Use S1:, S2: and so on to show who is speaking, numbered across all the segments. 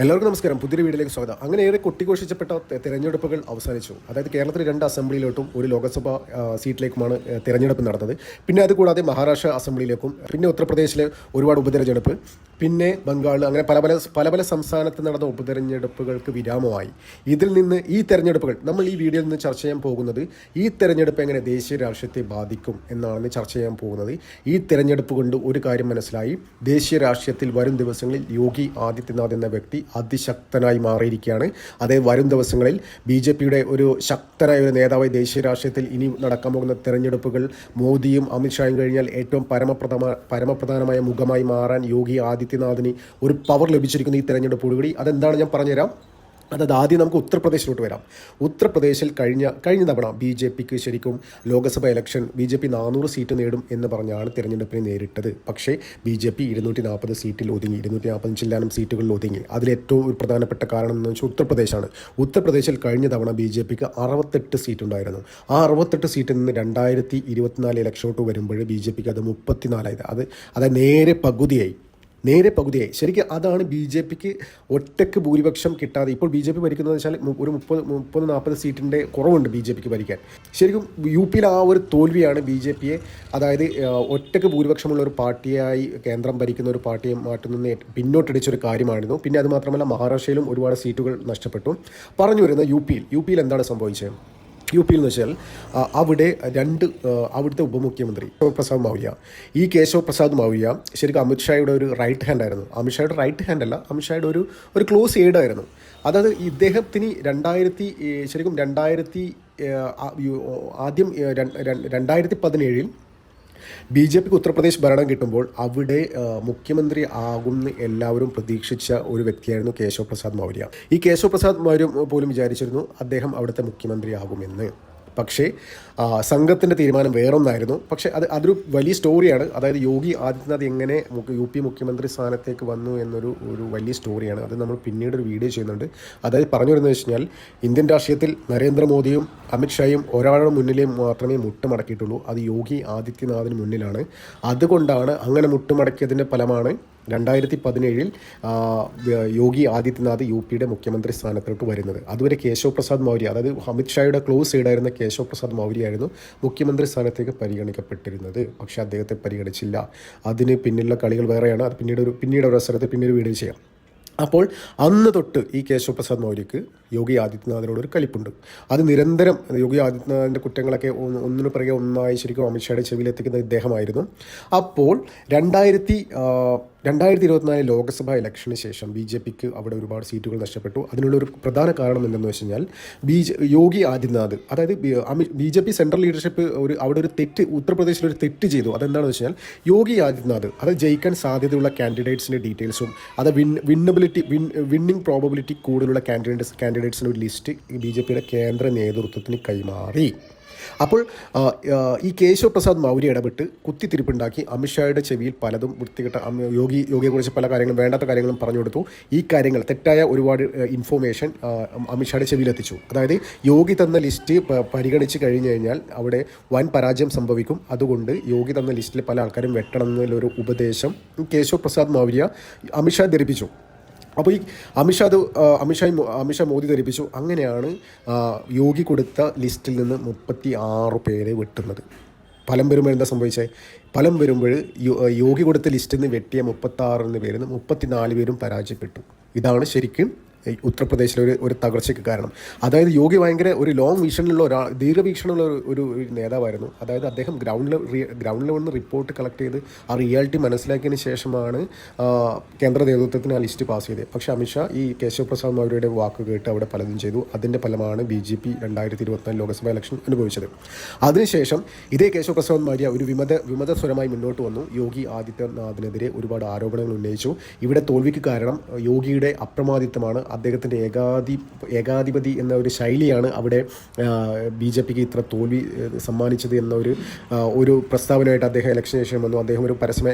S1: എല്ലാവർക്കും നമസ്കാരം. പുതിയൊരു വീഡിയോയിലേക്ക് സ്വാഗതം. അങ്ങനെ ഏറെ കൊട്ടിഘോഷിച്ചപ്പെട്ട തെരഞ്ഞെടുപ്പുകൾ അവസാനിച്ചു. അതായത് കേരളത്തിൽ 2 അസംബ്ലിയിലോട്ടും ഒരു ലോക്സഭാ സീറ്റിലേക്കുമാണ് തെരഞ്ഞെടുപ്പ് നടന്നത്. പിന്നെ അതുകൂടാതെ മഹാരാഷ്ട്ര അസംബ്ലിയിലേക്കും, പിന്നെ ഉത്തർപ്രദേശിലെ ഒരുപാട് ഉപതെരഞ്ഞെടുപ്പ്, പിന്നെ ബംഗാൾ, അങ്ങനെ പല പല സംസ്ഥാനത്ത് നടന്ന ഉപതെരഞ്ഞെടുപ്പുകൾക്ക് വിരാമമായി. ഇതിൽ നിന്ന് ഈ തെരഞ്ഞെടുപ്പുകൾ നമ്മൾ ഈ വീഡിയോയിൽ നിന്ന് ചർച്ച ചെയ്യാൻ പോകുന്നത് ഈ തെരഞ്ഞെടുപ്പ് എങ്ങനെ ദേശീയ രാഷ്ട്രീയത്തെ ബാധിക്കും എന്നാണ് ചർച്ച ചെയ്യാൻ പോകുന്നത്. ഈ തെരഞ്ഞെടുപ്പ് കൊണ്ട് ഒരു കാര്യം മനസ്സിലായി. ദേശീയ രാഷ്ട്രീയത്തിൽ വരും ദിവസങ്ങളിൽ യോഗി ആദിത്യനാഥ് എന്ന വ്യക്തി അതിശക്തനായി മാറിയിരിക്കുകയാണ്. അതേ വരും ദിവസങ്ങളിൽ BJPയുടെ ഒരു ശക്തനായ ഒരു നേതാവായി ദേശീയ രാഷ്ട്രീയത്തിൽ ഇനി നടക്കാൻ പോകുന്ന തെരഞ്ഞെടുപ്പുകൾ മോദിയും അമിത്ഷായും കഴിഞ്ഞാൽ ഏറ്റവും പരമപ്രധാനമായ മുഖമായി മാറാൻ യോഗി ആദിത്യനാഥിന് ഒരു പവർ ലഭിച്ചിരിക്കുന്നു ഈ തെരഞ്ഞെടുപ്പോടുകൂടി. അതെന്താണ് ഞാൻ പറഞ്ഞുതരാം. അതായത് ആദ്യം നമുക്ക് ഉത്തർപ്രദേശിലോട്ട് വരാം. ഉത്തർപ്രദേശിൽ കഴിഞ്ഞ തവണ BJPക്ക് ശരിക്കും ലോക്സഭ ഇലക്ഷൻ BJP 400 സീറ്റ് നേടും എന്ന് പറഞ്ഞാണ് തിരഞ്ഞെടുപ്പിനെ നേരിട്ടത്. പക്ഷേ BJP 240 സീറ്റിൽ ഒതുങ്ങി, 240 ചില്ലാനം സീറ്റുകളിൽ ഒതുങ്ങി. അതിലേറ്റവും ഒരു പ്രധാനപ്പെട്ട കാരണം എന്ന് വെച്ചാൽ ഉത്തർപ്രദേശാണ്. ഉത്തർപ്രദേശിൽ കഴിഞ്ഞ തവണ BJPക്ക് 68 സീറ്റ് ഉണ്ടായിരുന്നു. ആ 68 സീറ്റിൽ നിന്ന് 2024 ഇലക്ഷനോട്ട് വരുമ്പോൾ BJPക്ക് അത് 34 അത് നേരെ പകുതിയായി. ശരിക്കും അതാണ് BJPക്ക് ഒറ്റയ്ക്ക് ഭൂരിപക്ഷം കിട്ടാതെ ഇപ്പോൾ BJP ഭരിക്കുന്നതെന്ന് വെച്ചാൽ ഒരു 30-40 സീറ്റിൻ്റെ കുറവുണ്ട് BJPക്ക് ഭരിക്കാൻ. ശരിക്കും UPയിൽ ആ ഒരു തോൽവിയാണ് BJPയെ, അതായത് ഒറ്റയ്ക്ക് ഭൂരിപക്ഷമുള്ള ഒരു പാർട്ടിയായി കേന്ദ്രം ഭരിക്കുന്ന ഒരു പാർട്ടിയെ മാറ്റുന്ന പിന്നോട്ടടിച്ചൊരു കാര്യമായിരുന്നു. പിന്നെ അതുമാത്രമല്ല മഹാരാഷ്ട്രയിലും ഒരുപാട് സീറ്റുകൾ നഷ്ടപ്പെട്ടു. പറഞ്ഞു വരുന്നത് യുപിയിൽ എന്താണ് സംഭവിച്ചത്? UPയിൽ എന്ന് വെച്ചാൽ അവിടുത്തെ ഉപമുഖ്യമന്ത്രി പ്രസാദ് മൗര്യ, ഈ കേശവ് പ്രസാദ് മൗര്യ ശരിക്കും അമിത്ഷായുടെ ഒരു റൈറ്റ് ഹാൻഡ് ആയിരുന്നു. അമിത്ഷായുടെ ഒരു ക്ലോസ് എയ്ഡ് ആയിരുന്നു. അതായത് ഇദ്ദേഹത്തിന് 2017 BJPക്ക് ഉത്തർപ്രദേശ് ഭരണം കിട്ടുമ്പോൾ അവിടെ മുഖ്യമന്ത്രി ആകുമെന്ന് എല്ലാവരും പ്രതീക്ഷിച്ച ഒരു വ്യക്തിയായിരുന്നു കേശവ് പ്രസാദ് മൗര്യ. ഈ കേശവ് പ്രസാദ് മൗര്യ പോലും വിചാരിച്ചിരുന്നു അദ്ദേഹം അവിടുത്തെ മുഖ്യമന്ത്രി ആകുമെന്ന്. പക്ഷേ സംഘത്തിൻ്റെ തീരുമാനം വേറൊന്നായിരുന്നു. പക്ഷേ അതൊരു വലിയ സ്റ്റോറിയാണ്. അതായത് യോഗി ആദിത്യനാഥ് എങ്ങനെ UP മുഖ്യമന്ത്രി സ്ഥാനത്തേക്ക് വന്നു എന്നൊരു വലിയ സ്റ്റോറിയാണ്. അത് നമ്മൾ പിന്നീട് ഒരു വീഡിയോ ചെയ്യുന്നുണ്ട്. അതായത് പറഞ്ഞു വരുന്നത് വെച്ച് കഴിഞ്ഞാൽ ഇന്ത്യൻ രാഷ്ട്രീയത്തിൽ നരേന്ദ്രമോദിയും അമിത്ഷായും ഒരാളുടെ മുന്നിലേ മാത്രമേ മുട്ടുമടക്കിയിട്ടുള്ളൂ. അത് യോഗി ആദിത്യനാഥിന് മുന്നിലാണ്. അതുകൊണ്ടാണ് അങ്ങനെ മുട്ടുമടക്കിയതിൻ്റെ ഫലമാണ് 2017 യോഗി ആദിത്യനാഥ് UPയുടെ മുഖ്യമന്ത്രി സ്ഥാനത്തോട്ട് വരുന്നത്. അതുവരെ കേശവ് പ്രസാദ് മൗര്യ, അതായത് അമിത്ഷായുടെ ക്ലോസ് എയ്ഡായിരുന്ന കേശവ് പ്രസാദ് മൗര്യായിരുന്നു മുഖ്യമന്ത്രി സ്ഥാനത്തേക്ക് പരിഗണിക്കപ്പെട്ടിരുന്നത്. പക്ഷേ അദ്ദേഹത്തെ പരിഗണിച്ചില്ല. അതിന് പിന്നിലുള്ള കളികൾ വേറെയാണ്. അത് പിന്നീട് ഒരു അവസരത്തിൽ പിന്നീട് വീഡിയോ ചെയ്യാം. അപ്പോൾ അന്ന് തൊട്ട് ഈ കേശവ് പ്രസാദ് മൗര്യക്ക് യോഗി ആദിത്യനാഥിനോട് ഒരു കലിപ്പുണ്ട്. അത് നിരന്തരം യോഗി ആദിത്യനാഥിൻ്റെ കുറ്റങ്ങളൊക്കെ ഒന്നിനു പിറകെ ഒന്നായി ശരിക്കും അമിത്ഷായുടെ ചെവിയിലെത്തിക്കുന്ന ഇദ്ദേഹമായിരുന്നു. അപ്പോൾ 2024 ലോക്സഭാ ഇലക്ഷന് ശേഷം BJPക്ക് അവിടെ ഒരുപാട് സീറ്റുകൾ നഷ്ടപ്പെട്ടു. അതിനുള്ളൊരു പ്രധാന കാരണം എന്തെന്ന് വെച്ച് കഴിഞ്ഞാൽ യോഗി ആദിത്യനാഥ്, അതായത് BJP സെൻട്രൽ ലീഡർഷിപ്പ് അവിടെ ഒരു തെറ്റ്, ഉത്തർപ്രദേശിൽ ഒരു തെറ്റ് ചെയ്തു. അതെന്താണെന്ന് വെച്ച് കഴിഞ്ഞാൽ യോഗി ആദിത്യനാഥ് അത് ജയിക്കാൻ സാധ്യതയുള്ള കാൻഡിഡേറ്റ്സിൻ്റെ ഡീറ്റെയിൽസും അത് വിന്നിംഗ് പ്രോബബിലിറ്റി കൂടുതലുള്ള കാൻഡിഡേറ്റ്സിൻ്റെ ഒരു ലിസ്റ്റ് BJPയുടെ കേന്ദ്ര നേതൃത്വത്തിന് കൈമാറി. അപ്പോൾ ഈ കേശവ് പ്രസാദ് മൗര്യ ഇടപെട്ട് കുത്തിത്തിരിപ്പുണ്ടാക്കി അമിത്ഷായുടെ ചെവിയിൽ പലതും വൃത്തികെട്ട യോഗയെക്കുറിച്ച് പല കാര്യങ്ങളും വേണ്ടാത്ത കാര്യങ്ങളും പറഞ്ഞു കൊടുത്തു. ഈ കാര്യങ്ങൾ തെറ്റായ ഒരുപാട് ഇൻഫോർമേഷൻ അമിത്ഷായുടെ ചെവിയിലെത്തിച്ചു. അതായത് യോഗി തന്ന ലിസ്റ്റ് പരിഗണിച്ച് കഴിഞ്ഞ് കഴിഞ്ഞാൽ അവിടെ വൻ പരാജയം സംഭവിക്കും. അതുകൊണ്ട് യോഗി തന്ന ലിസ്റ്റിൽ പല ആൾക്കാരും വെട്ടണം എന്നുള്ളൊരു ഉപദേശം കേശവ് പ്രസാദ് മൗര്യ അമിത്ഷാ ധരിപ്പിച്ചു. അപ്പോൾ ഈ അമിത്ഷാ മോദി ധരിപ്പിച്ചു. അങ്ങനെയാണ് യോഗി കൊടുത്ത ലിസ്റ്റിൽ നിന്ന് 36 പേരെ വെട്ടുന്നത്. ഫലം വരുമ്പോൾ എന്താ സംഭവിച്ചത്? ഫലം വരുമ്പോൾ യോഗി കൊടുത്ത ലിസ്റ്റിൽ നിന്ന് വെട്ടിയ 36 പേരിൽ നിന്ന് 34 പേരും പരാജയപ്പെട്ടു. ഇതാണ് ശരിക്കും ഉത്തർപ്രദേശിലെ ഒരു തകർച്ചയ്ക്ക് കാരണം. അതായത് യോഗി ഭയങ്കര ഒരു ലോങ് വിഷനുള്ള ദീർഘവീക്ഷണമുള്ള ഒരു നേതാവായിരുന്നു. അതായത് അദ്ദേഹം ഗ്രൗണ്ട് ലെവലിൽ റിപ്പോർട്ട് കളക്ട് ചെയ്ത് ആ റിയാലിറ്റി മനസ്സിലാക്കിയതിന് ശേഷമാണ് കേന്ദ്ര നേതൃത്വത്തിന് ആ ലിസ്റ്റ് പാസ് ചെയ്തത്. പക്ഷേ അമിത്ഷാ ഈ കേശവ് പ്രസാദ് മൗര്യയുടെ വാക്ക് കേട്ട് അവിടെ പലതും ചെയ്തു. അതിൻ്റെ ഫലമാണ് BJP 2024 ലോക്സഭാ ഇലക്ഷൻ അനുഭവിച്ചത്. അതിനുശേഷം ഇതേ കേശവ് പ്രസാദ് മൗര്യ ഒരു വിമത സ്വരമായി മുന്നോട്ട് വന്നു. യോഗി ആദിത്യനാഥിനെതിരെ ഒരുപാട് ആരോപണങ്ങൾ ഉന്നയിച്ചു. ഇവിടെ തോൽവിക്ക് കാരണം യോഗിയുടെ അപ്രമാദിത്വമാണ്. അദ്ദേഹത്തിൻ്റെ ഏകാധിപതി എന്ന ഒരു ശൈലിയാണ് അവിടെ BJPക്ക് ഇത്ര തോൽവി സമ്മാനിച്ചത് എന്ന ഒരു പ്രസ്താവനയായിട്ട് അദ്ദേഹം ഇലക്ഷന് ശേഷം വന്നു. അദ്ദേഹം ഒരു പരസ്യമായ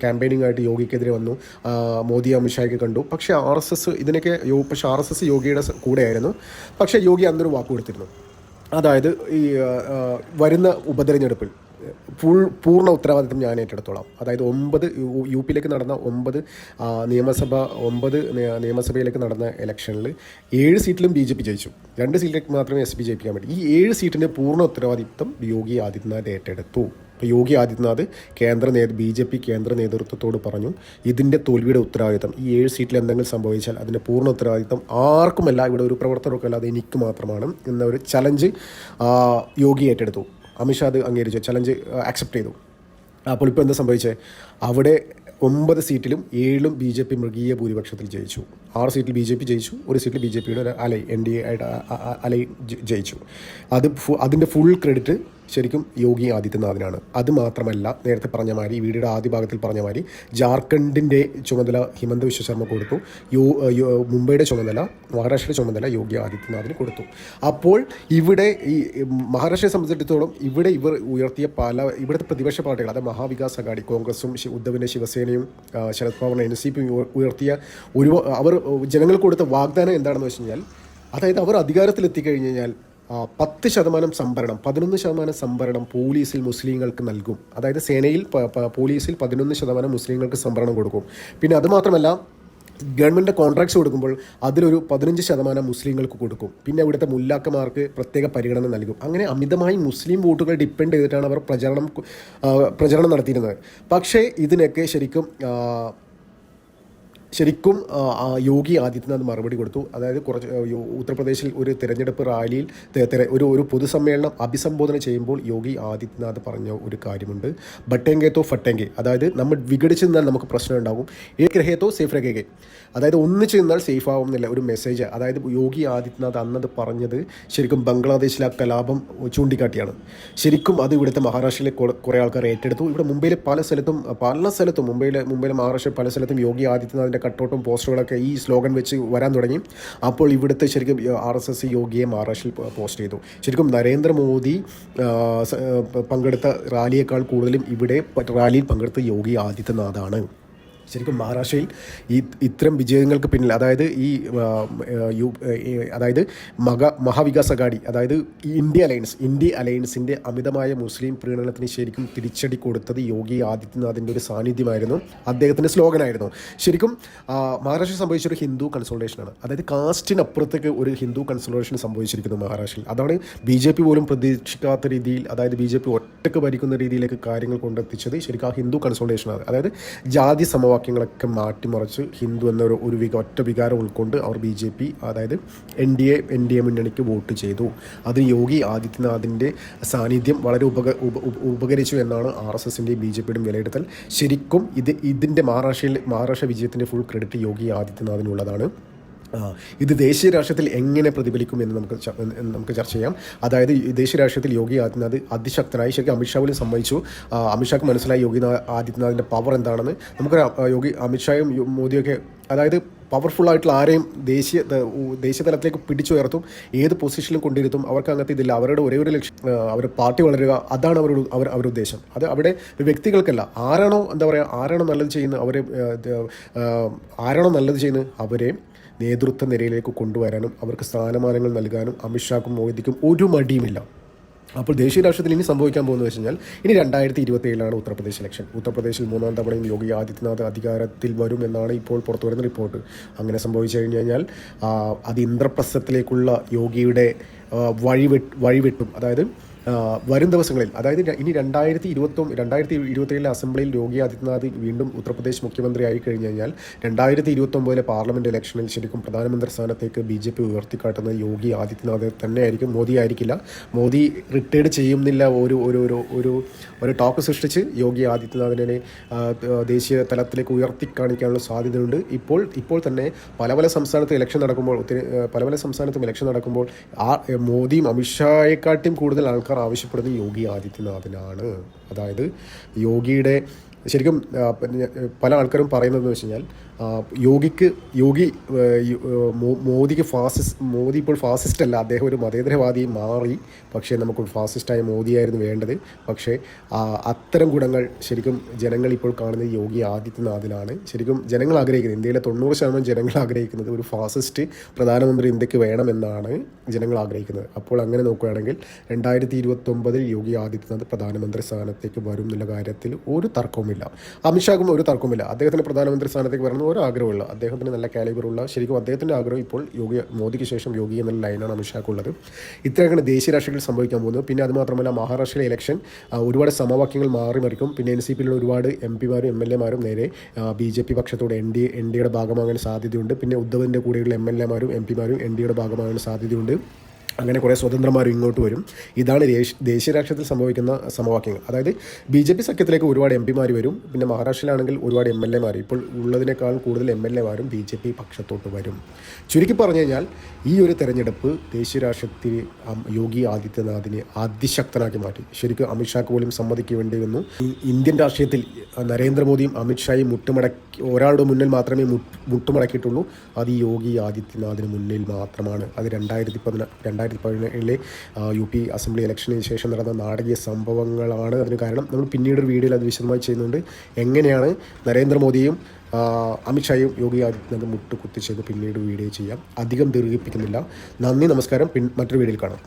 S1: ക്യാമ്പയിനിങ് ആയിട്ട് യോഗിക്കെതിരെ വന്നു. മോദി അമിത്ഷായ്ക്ക് കണ്ടു. പക്ഷേ RSS യോഗിയുടെ കൂടെയായിരുന്നു. പക്ഷേ യോഗി അന്നൊരു വാക്ക് കൊടുത്തിരുന്നു. അതായത് ഈ വരുന്ന ഉപതെരഞ്ഞെടുപ്പിൽ പൂർണ്ണ ഉത്തരവാദിത്വം ഞാൻ ഏറ്റെടുത്തോളാം. അതായത് 9 യു പിയിലേക്ക് നടന്ന 9 നിയമസഭയിലേക്ക് നടന്ന ഇലക്ഷനിൽ 7 സീറ്റിലും BJP ജയിച്ചു. 2 സീറ്റിലേക്ക് മാത്രമേ SP ജയിപ്പിക്കാൻ പറ്റൂ. ഈ 7 സീറ്റിൻ്റെ പൂർണ്ണ ഉത്തരവാദിത്വം യോഗി ആദിത്യനാഥ് ഏറ്റെടുത്തു. ഇപ്പോൾ യോഗി ആദിത്യനാഥ് BJP കേന്ദ്ര നേതൃത്വത്തോട് പറഞ്ഞു, ഇതിൻ്റെ തോൽവിയുടെ ഉത്തരവാദിത്തം, ഈ 7 സീറ്റിൽ എന്തെങ്കിലും സംഭവിച്ചാൽ അതിൻ്റെ പൂർണ്ണ ഉത്തരവാദിത്തം ആർക്കുമല്ല, ഇവിടെ ഒരു പ്രവർത്തകർക്കല്ല, അത് എനിക്ക് മാത്രമാണ് എന്ന ഒരു ചലഞ്ച് യോഗി ഏറ്റെടുത്തു. അമിത്ഷാ അത് അംഗീകരിച്ചു, ചലഞ്ച് അക്സെപ്റ്റ് ചെയ്തു. അപ്പോൾ ഇപ്പോൾ എന്താ സംഭവിച്ചത്? അവിടെ 9 സീറ്റിലും 7ലും BJP മൃഗീയ ഭൂരിപക്ഷത്തിൽ ജയിച്ചു. 6 സീറ്റിൽ BJP ജയിച്ചു, 1 സീറ്റിൽ BJPയുടെ ഒരു NDA ആയിട്ട് അലൈ ജയിച്ചു. അതിൻ്റെ ഫുൾ ക്രെഡിറ്റ് ശരിക്കും യോഗി ആദിത്യനാഥിനാണ്. അത് മാത്രമല്ല, നേരത്തെ പറഞ്ഞ മാതിരി, ഈ വീഡിയോയുടെ ആദ്യ ഭാഗത്തിൽ പറഞ്ഞ മാതിരി, ജാർഖണ്ഡിൻ്റെ ചുമതല ഹിമന്ത വിശ്വ ശർമ്മ കൊടുത്തു, മുംബൈയുടെ ചുമതല, മഹാരാഷ്ട്രയുടെ ചുമതല യോഗി ആദിത്യനാഥിന് കൊടുത്തു. അപ്പോൾ ഇവിടെ ഈ മഹാരാഷ്ട്രയെ സംബന്ധിച്ചിടത്തോളം ഇവിടെ ഇവർ ഉയർത്തിയ ഇവിടുത്തെ പ്രതിപക്ഷ പാർട്ടികൾ, അതായത് മഹാവികാസ് അഘാടി, കോൺഗ്രസും ഉദ്ധവിൻ്റെ ശിവസേനയും ശരത് പവാറിൻ്റെ NCP ഉയർത്തിയ അവർ ജനങ്ങൾക്ക് കൊടുത്ത വാഗ്ദാനം എന്താണെന്ന് വെച്ച് കഴിഞ്ഞാൽ, അതായത് അവർ അധികാരത്തിലെത്തിക്കഴിഞ്ഞ് കഴിഞ്ഞാൽ 10% സംവരണം, 11% സംവരണം പോലീസിൽ മുസ്ലിങ്ങൾക്ക് നൽകും. അതായത് സേനയിൽ പോലീസിൽ 11% മുസ്ലിങ്ങൾക്ക് സംവരണം കൊടുക്കും. പിന്നെ അതുമാത്രമല്ല, ഗവൺമെൻറ് കോൺട്രാക്ട്സ് കൊടുക്കുമ്പോൾ അതിലൊരു 15% മുസ്ലിങ്ങൾക്ക് കൊടുക്കും. പിന്നെ ഇവിടുത്തെ മുല്ലാക്കന്മാർക്ക് പ്രത്യേക പരിഗണന നൽകും. അങ്ങനെ അമിതമായി മുസ്ലിം വോട്ടുകൾ ഡിപ്പെൻഡ് ചെയ്തിട്ടാണ് അവർ പ്രചരണം നടത്തിയിരുന്നത്. പക്ഷേ ഇതിനൊക്കെ ശരിക്കും യോഗി ആദിത്യനാഥ് മറുപടി കൊടുത്തു. അതായത് ഉത്തർപ്രദേശിൽ ഒരു തിരഞ്ഞെടുപ്പ് റാലിയിൽ ഒരു പൊതുസമ്മേളനം അഭിസംബോധന ചെയ്യുമ്പോൾ യോഗി ആദിത്യനാഥ് പറഞ്ഞ ഒരു കാര്യമുണ്ട്, ബട്ടേങ്കെ തോ ഫട്ടേങ്കെ. അതായത് നമ്മൾ വിഘടിച്ച് നിന്നാൽ നമുക്ക് പ്രശ്നം ഉണ്ടാകും. ഏക് രഹേ തോ സേഫ് രഹേഗെ. അതായത് ഒന്നിച്ച് നിന്നാൽ സേഫ് ആവും എന്നില്ല ഒരു മെസ്സേജ്. അതായത് യോഗി ആദിത്യനാഥ് അന്നത് പറഞ്ഞത് ശരിക്കും ബംഗ്ലാദേശിലെ ആ കലാപം ചൂണ്ടിക്കാട്ടിയാണ്. ശരിക്കും അത് ഇവിടുത്തെ മഹാരാഷ്ട്രയിലെ കുറേ ആൾക്കാർ ഏറ്റെടുത്തു. ഇവിടെ മുംബൈയിലെ പല സ്ഥലത്തും മുംബൈയിലെ മഹാരാഷ്ട്ര പല സ്ഥലത്തും യോഗി ആദിത്യനാഥിൻ്റെ കട്ടൗട്ടും പോസ്റ്ററുകളൊക്കെ ഈ സ്ലോഗൻ വെച്ച് വരാൻ തുടങ്ങി. അപ്പോൾ ഇവിടുത്തെ ശരിക്കും RSS യോഗിയെ മഹാരാഷ്ട്രയിൽ പോസ്റ്റ് ചെയ്തു. ശരിക്കും നരേന്ദ്രമോദി പങ്കെടുത്ത റാലിയേക്കാൾ കൂടുതലും ഇവിടെ റാലിയിൽ പങ്കെടുത്ത യോഗി ആദിത്യനാഥാണ്. ശരിക്കും മഹാരാഷ്ട്രയിൽ ഇത്തരം വിജയങ്ങൾക്ക് പിന്നിൽ, അതായത് മഹാവികാസ് അഘാടി, അതായത് ഇന്ത്യ അലയൻസിൻ്റെ അമിതമായ മുസ്ലിം പ്രീണനത്തിന് ശരിക്കും തിരിച്ചടി കൊടുത്തത് യോഗി ആദിത്യനാഥിൻ്റെ ഒരു സാന്നിധ്യമായിരുന്നു, അദ്ദേഹത്തിൻ്റെ സ്ലോഗനായിരുന്നു. ശരിക്കും മഹാരാഷ്ട്രയിൽ സംഭവിച്ചൊരു ഹിന്ദു കൺസോളിഡേഷനാണ്. അതായത് കാസ്റ്റിനപ്പുറത്തേക്ക് ഒരു ഹിന്ദു കൺസോളിഡേഷൻ സംഭവിച്ചിരിക്കുന്നു മഹാരാഷ്ട്രയിൽ. അതാണ് BJP പോലും പ്രതീക്ഷിക്കാത്ത രീതിയിൽ, അതായത് BJP ഒറ്റക്ക് ഭരിക്കുന്ന രീതിയിലേക്ക് കാര്യങ്ങൾ കൊണ്ടെത്തിച്ചത് ശരിക്കും ആ ഹിന്ദു കൺസോളിഡേഷനാണ്. അതായത് ജാതി സമവാക്യങ്ങളൊക്കെ മാറ്റിമറിച്ച് ഹിന്ദു എന്ന ഒറ്റ വികാരം ഉൾക്കൊണ്ട് അവർ BJP, അതായത് NDA മുന്നണിക്ക് വോട്ട് ചെയ്തു. അതിന് യോഗി ആദിത്യനാഥിൻ്റെ സാന്നിധ്യം വളരെ ഉപകരിച്ചു എന്നാണ് RSSൻ്റെയും BJPയുടെയും വിലയിരുത്തൽ. ശരിക്കും ഇതിൻ്റെ മഹാരാഷ്ട്ര വിജയത്തിൻ്റെ ഫുൾ ക്രെഡിറ്റ് യോഗി ആദിത്യനാഥിനുള്ളതാണ്. ഇത് ദേശീയ രാഷ്ട്രീയത്തിൽ എങ്ങനെ പ്രതിഫലിക്കുമെന്ന് നമുക്ക് ചർച്ച ചെയ്യാം. അതായത് ദേശീയ രാഷ്ട്രീയത്തിൽ യോഗി ആദിത്യനാഥ് അതിശക്തനായി, ശരിക്കും അമിത്ഷാ പോലും സമ്മതിച്ചു, അമിത്ഷാക്ക് മനസ്സിലായി യോഗി ആദിത്യനാഥിൻ്റെ പവർ എന്താണെന്ന്. നമുക്ക് അമിത്ഷായും മോദിയൊക്കെ, അതായത് പവർഫുള്ളായിട്ടുള്ള ആരെയും ദേശീയ തലത്തിലേക്ക് പിടിച്ചുയർത്തും, ഏത് പൊസിഷനിലും കൊണ്ടിരുത്തും. അവർക്ക് അങ്ങനത്തെ ഇതില്ല. അവരുടെ ഒരേ ഒരു ലക്ഷ്യം അവർ പാർട്ടി വളരുക, അതാണ് അവരുടെ ഉദ്ദേശം. അത് അവിടെ വ്യക്തികൾക്കല്ല. ആരാണോ നല്ലത് ചെയ്യുന്നത് അവരെ നേതൃത്വ നിരയിലേക്ക് കൊണ്ടുവരാനും അവർക്ക് സ്ഥാനമാനങ്ങൾ നൽകാനും അമിത്ഷാക്കും മോദിക്കും ഒരു മടിയുമില്ല. അപ്പോൾ ദേശീയ രാഷ്ട്രീയത്തിൽ ഇനി സംഭവിക്കാൻ പോകുന്നത് വെച്ച് കഴിഞ്ഞാൽ, ഇനി 2027 ഉത്തർപ്രദേശ് ഇലക്ഷൻ. ഉത്തർപ്രദേശിൽ 3ാം തവണയും യോഗി ആദിത്യനാഥ് അധികാരത്തിൽ വരും എന്നാണ് ഇപ്പോൾ പുറത്തു വരുന്ന റിപ്പോർട്ട്. അങ്ങനെ സംഭവിച്ചു കഴിഞ്ഞാൽ അത് ഇന്ദ്രപ്രസ്ഥത്തിലേക്കുള്ള യോഗിയുടെ വഴിവെട്ടും. അതായത് വരും ദിവസങ്ങളിൽ, അതായത് ഇനി 2027 അസംബ്ലിയിൽ യോഗി ആദിത്യനാഥ് വീണ്ടും ഉത്തർപ്രദേശ് മുഖ്യമന്ത്രി ആയി കഴിഞ്ഞു കഴിഞ്ഞാൽ 2029 പാർലമെൻറ്റ് ഇലക്ഷനിൽ ശരിക്കും പ്രധാനമന്ത്രി സ്ഥാനത്തേക്ക് BJP ഉയർത്തിക്കാട്ടുന്നത് യോഗി ആദിത്യനാഥ് തന്നെ ആയിരിക്കും, മോദി ആയിരിക്കില്ല. മോദി റിട്ടയർഡ് ചെയ്യുന്നില്ല ഒരു ടോക്ക് സൃഷ്ടിച്ച് യോഗി ആദിത്യനാഥിനെ ദേശീയ തലത്തിലേക്ക് ഉയർത്തിക്കാണിക്കാനുള്ള സാധ്യതയുണ്ട്. ഇപ്പോൾ തന്നെ പല സംസ്ഥാനത്തും ഇലക്ഷൻ നടക്കുമ്പോൾ മോദിയും അമിത്ഷായെക്കാട്ടും കൂടുതൽ ആൾക്കാർ ആവശ്യപ്പെടുന്നത് യോഗി ആദിത്യനാഥിനാണ്. അതായത് യോഗിയുടെ ശരിക്കും പല ആൾക്കാരും പറയുന്നതെന്ന് വെച്ച് കഴിഞ്ഞാൽ, മോദിക്ക് മോദി ഇപ്പോൾ ഫാസിസ്റ്റ് അല്ല, അദ്ദേഹം ഒരു മതേതരവാദി മാറി. പക്ഷേ നമുക്ക് ഫാസിസ്റ്റായ മോദിയായിരുന്നു വേണ്ടത്. പക്ഷേ അത്തരം ഗുണങ്ങൾ ശരിക്കും ജനങ്ങൾ ഇപ്പോൾ കാണുന്നത് യോഗി ആദിത്യനാഥിലാണ്. ശരിക്കും ജനങ്ങൾ ആഗ്രഹിക്കുന്നത്, ഇന്ത്യയിലെ 90% ജനങ്ങൾ ആഗ്രഹിക്കുന്നത് ഒരു ഫാസിസ്റ്റ് പ്രധാനമന്ത്രി ഇന്ത്യക്ക് വേണമെന്നാണ് ജനങ്ങൾ ആഗ്രഹിക്കുന്നത്. അപ്പോൾ അങ്ങനെ നോക്കുകയാണെങ്കിൽ 2029 യോഗി ആദിത്യനാഥ് പ്രധാനമന്ത്രി സ്ഥാനത്തേക്ക് വരും എന്നുള്ള കാര്യത്തിൽ ഒരു തർക്കവുമില്ല. അമിത്ഷാക്കും ഒരു തർക്കവുമില്ല. അദ്ദേഹത്തിന് പ്രധാനമന്ത്രി സ്ഥാനത്തേക്ക് വരണം ഒരു ആഗ്രഹമുള്ള, അദ്ദേഹത്തിന് നല്ല കാലിബറുള്ള, ശരിക്കും അദ്ദേഹത്തിൻ്റെ ആഗ്രഹം ഇപ്പോൾ മോദിക്ക് ശേഷം യോഗി എന്നുള്ള ലൈനാണ് അമിത്ഷാക്കുള്ളത്. ഇത്രയൊക്കെയാണ് ദേശീയ രാഷ്ട്രീയത്തിൽ സംഭവിക്കാൻ പോകുന്നത്. പിന്നെ അതുമാത്രമല്ല, മഹാരാഷ്ട്രയിലെ ഇലക്ഷൻ ഒരുപാട് സമവാക്യങ്ങൾ മാറി മറിക്കും. പിന്നെ NCPയിലുള്ള ഒരുപാട് MP മാരും MLA മാരും നേരെ BJP പക്ഷത്തോട് NDAയുടെ ഭാഗമാകാൻ സാധ്യതയുണ്ട്. പിന്നെ ഉദ്ധവിൻ്റെ കൂടെയുള്ള MLA മാരും MP മാരും NDAയുടെ ഭാഗമാകാൻ സാധ്യതയുണ്ട്. അങ്ങനെ കുറേ സ്വതന്ത്രന്മാരും ഇങ്ങോട്ട് വരും. ഇതാണ് ദേശീയ രാഷ്ട്രീയത്തിൽ സംഭവിക്കുന്ന സമവാക്യങ്ങൾ. അതായത് BJP സഖ്യത്തിലേക്ക് ഒരുപാട് MP മാർ വരും. പിന്നെ മഹാരാഷ്ട്രയിലാണെങ്കിൽ ഒരുപാട് MLA മാർ, ഇപ്പോൾ ഉള്ളതിനേക്കാൾ കൂടുതൽ MLA മാരും BJP പക്ഷത്തോട്ട് വരും. ചുരുക്കി പറഞ്ഞു കഴിഞ്ഞാൽ ഈ ഒരു തെരഞ്ഞെടുപ്പ് ദേശീയ രാഷ്ട്രീയത്തിൽ യോഗി ആദിത്യനാഥിനെ അതിശക്തനാക്കി മാറ്റി. ശരിക്കും അമിത്ഷാക്ക് പോലും സമ്മതിക്കേണ്ടി വന്നു. ഇന്ത്യൻ രാഷ്ട്രീയത്തിൽ നരേന്ദ്രമോദിയും അമിത്ഷായും ഒരാളുടെ മുന്നിൽ മാത്രമേ മുട്ടുമടക്കിയിട്ടുള്ളൂ. അത് ഈ യോഗി ആദിത്യനാഥിന് മുന്നിൽ മാത്രമാണ്. അത് 2017 UP അസംബ്ലി ഇലക്ഷന് ശേഷം നടന്ന നാടകീയ സംഭവങ്ങളാണ് അതിന് കാരണം. നമ്മൾ പിന്നീടൊരു വീഡിയോയിൽ അത് വിശദമായി ചെയ്യുന്നുണ്ട്, എങ്ങനെയാണ് നരേന്ദ്രമോദിയും അമിത്ഷായും യോഗി ആദിത്യനാഥ് മുട്ടുകുത്തിച്ചത് പിന്നീട് വീഡിയോ ചെയ്യാം. അധികം ദീർഘിപ്പിക്കുന്നില്ല. നന്ദി, നമസ്കാരം. മറ്റൊരു വീഡിയോയിൽ കാണാം.